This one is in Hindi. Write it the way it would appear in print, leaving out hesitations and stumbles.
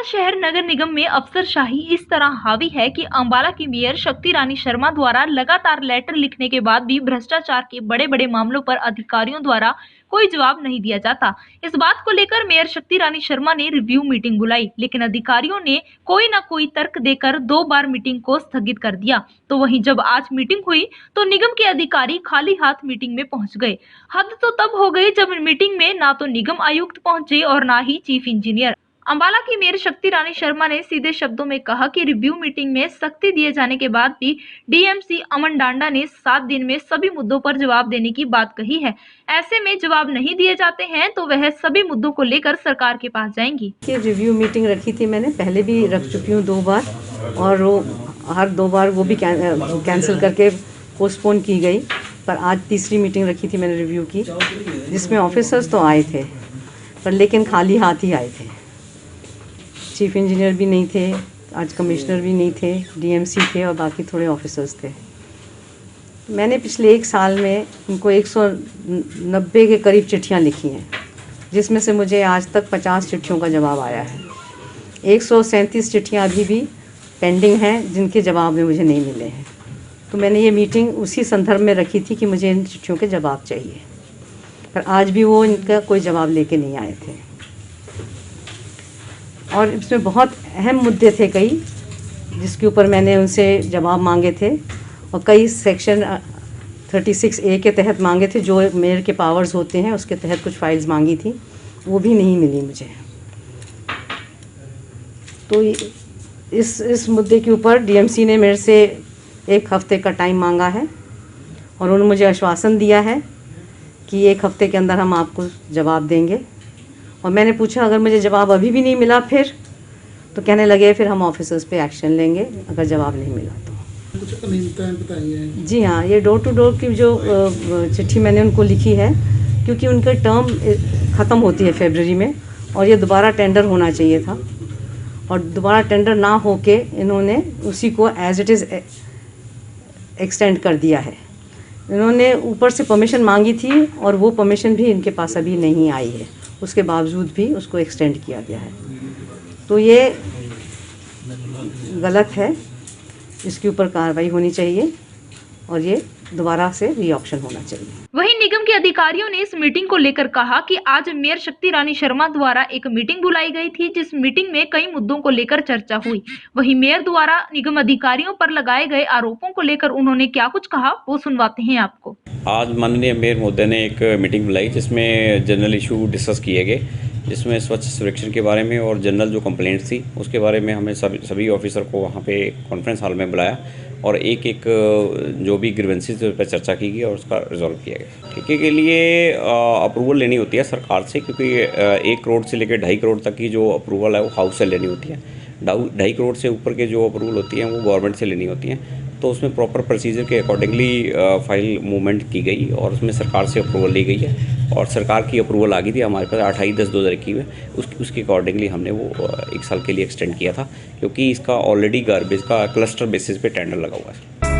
शहर नगर निगम में अफसरशाही इस तरह हावी है कि अंबाला की मेयर शक्ति रानी शर्मा द्वारा लगातार लेटर लिखने के बाद भी भ्रष्टाचार के बड़े बड़े मामलों पर अधिकारियों द्वारा कोई जवाब नहीं दिया जाता। इस बात को लेकर मेयर शक्ति रानी शर्मा ने रिव्यू मीटिंग बुलाई, लेकिन अधिकारियों ने कोई न कोई तर्क देकर 2 बार मीटिंग को स्थगित कर दिया। तो वहीं जब आज मीटिंग हुई तो निगम के अधिकारी खाली हाथ मीटिंग में पहुंच गए। हद तो तब हो गई जब मीटिंग में ना तो निगम आयुक्त पहुंचे और ना ही चीफ इंजीनियर। अंबाला की मेयर शक्ति रानी शर्मा ने सीधे शब्दों में कहा कि रिव्यू मीटिंग में सख्ती दिए जाने के बाद भी डीएमसी अमन डांडा ने 7 दिन में सभी मुद्दों पर जवाब देने की बात कही है। ऐसे में जवाब नहीं दिए जाते हैं तो वह सभी मुद्दों को लेकर सरकार के पास जाएंगी। रिव्यू मीटिंग रखी थी, मैंने पहले भी रख चुकी हूँ 2 बार और वो हर 2 बार वो भी कैंसिल करके पोस्टपोन की गई। पर आज तीसरी मीटिंग रखी थी मैंने रिव्यू की, जिसमें ऑफिसर्स तो आए थे पर लेकिन खाली हाथ ही आए थे। चीफ इंजीनियर भी नहीं थे, आज कमिश्नर भी नहीं थे, डीएमसी थे और बाकी थोड़े ऑफिसर्स थे। मैंने पिछले 1 साल में उनको 190 के करीब चिट्ठियां लिखी हैं, जिसमें से मुझे आज तक 50 चिट्ठियों का जवाब आया है। 137 चिट्ठियां अभी भी पेंडिंग हैं, जिनके जवाब में मुझे नहीं मिले हैं। तो मैंने ये मीटिंग उसी संदर्भ में रखी थी कि मुझे इन चिट्ठियों के जवाब चाहिए, पर आज भी वो इनका कोई जवाब लेके नहीं आए थे। और इसमें बहुत अहम मुद्दे थे कई, जिसके ऊपर मैंने उनसे जवाब मांगे थे और कई सेक्शन 36A के तहत मांगे थे, जो मेयर के पावर्स होते हैं उसके तहत कुछ फाइल्स मांगी थी, वो भी नहीं मिली मुझे। तो इस मुद्दे के ऊपर डीएमसी ने मेरे से 1 हफ्ते का टाइम मांगा है और उन्होंने मुझे आश्वासन दिया है कि 1 हफ्ते के अंदर हम आपको जवाब देंगे। और मैंने पूछा अगर मुझे जवाब अभी भी नहीं मिला फिर, तो कहने लगे फिर हम ऑफिसर्स पे एक्शन लेंगे अगर जवाब नहीं मिला तो। कुछ अनियमितताएं बताई हैं? जी हाँ, ये डोर टू डोर की जो चिट्ठी मैंने उनको लिखी है, क्योंकि उनका टर्म ख़त्म होती है फरवरी में और ये दोबारा टेंडर होना चाहिए था और दोबारा टेंडर ना होके इन्होंने उसी को एज इट इज़ एक्सटेंड कर दिया है। इन्होंने ऊपर से परमिशन मांगी थी और वो परमिशन भी इनके पास अभी नहीं आई है, उसके बावजूद भी उसको एक्सटेंड किया गया है। तो ये गलत है, इसके ऊपर कार्रवाई होनी चाहिए और ये दोबारा से री-ऑक्शन होना चाहिए। वहीं निगम के अधिकारियों ने इस मीटिंग को लेकर कहा कि आज मेयर शक्ति रानी शर्मा द्वारा एक मीटिंग बुलाई गई थी, जिस मीटिंग में कई मुद्दों को लेकर चर्चा हुई। वहीं मेयर द्वारा निगम अधिकारियों पर लगाए गए आरोपों को लेकर उन्होंने क्या कुछ कहा, वो सुनवाते हैं आपको। आज माननीय मेयर महोदय ने एक मीटिंग बुलाई, जिसमें जनरल इशू डिस्कस किए गए, जिसमें स्वच्छ सर्वेक्षण के बारे में और जनरल जो कंप्लेंट्स थी उसके बारे में हमें सभी ऑफिसर को वहाँ पे कॉन्फ्रेंस हॉल में बुलाया और एक जो भी ग्रीवेंसेस पर चर्चा की गई और उसका रिजॉल्व किया गया। ठेके के लिए अप्रूवल लेनी होती है सरकार से, क्योंकि 1 करोड़ से लेकर 2.5 करोड़ तक की जो अप्रूवल है वो हाउस से लेनी होती है। 2.5 करोड़ से ऊपर के जो अप्रूवल होती हैं वो गवर्नमेंट से लेनी होती हैं। तो उसमें प्रॉपर प्रोसीजर के अकॉर्डिंगली फाइल मूवमेंट की गई और उसमें सरकार से अप्रूवल ली गई है और सरकार की अप्रूवल आ गई थी हमारे पास 28/10/2021 में। उसके अकॉर्डिंगली हमने वो 1 साल के लिए एक्सटेंड किया था, क्योंकि इसका ऑलरेडी गार्बेज का क्लस्टर बेसिस पे टेंडर लगा हुआ है।